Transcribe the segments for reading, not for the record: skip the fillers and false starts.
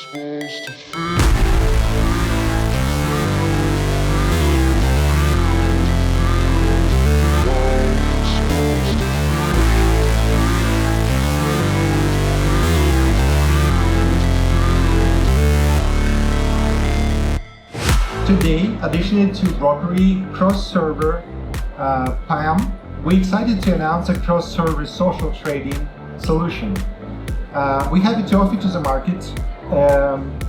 Today, additionally to Brokeree cross-server PAM, we're excited to announce a cross-server social trading solution. We have it to offer to the market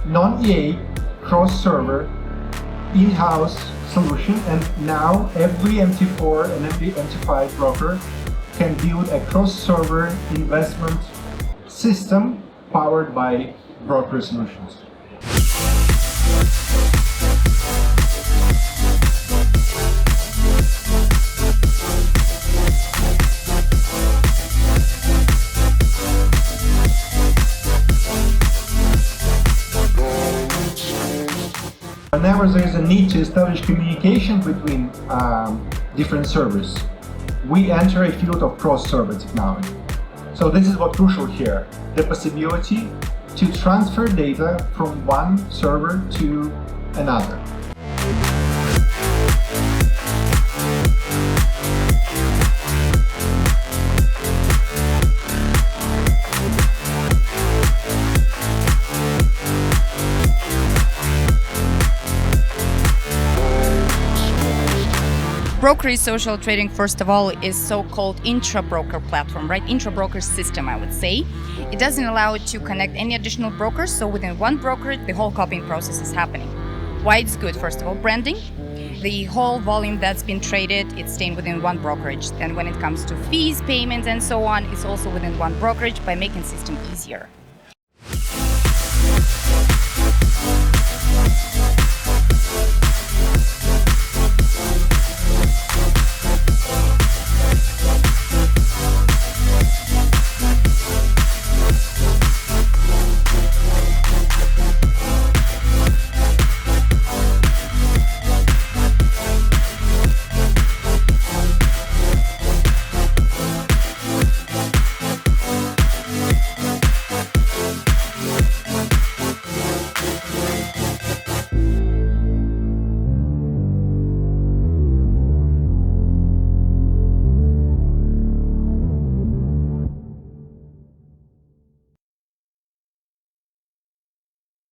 non-EA cross-server in-house solution, and now every MT4 and MT5 broker can build a cross-server investment system powered by Brokeree Solutions. Whenever there is a need to establish communication between different servers, we enter a field of cross-server technology. So this is what's crucial here, the possibility to transfer data from one server to another. Brokeree Social Trading, first of all, is so-called intra-broker platform, right? Intra-broker system, I would say. It doesn't allow it to connect any additional brokers, so within one broker, the whole copying process is happening. Why it's good? First of all, branding. The whole volume that's been traded, it's staying within one brokerage. And when it comes to fees, payments, and so on, it's also within one brokerage by making the system easier.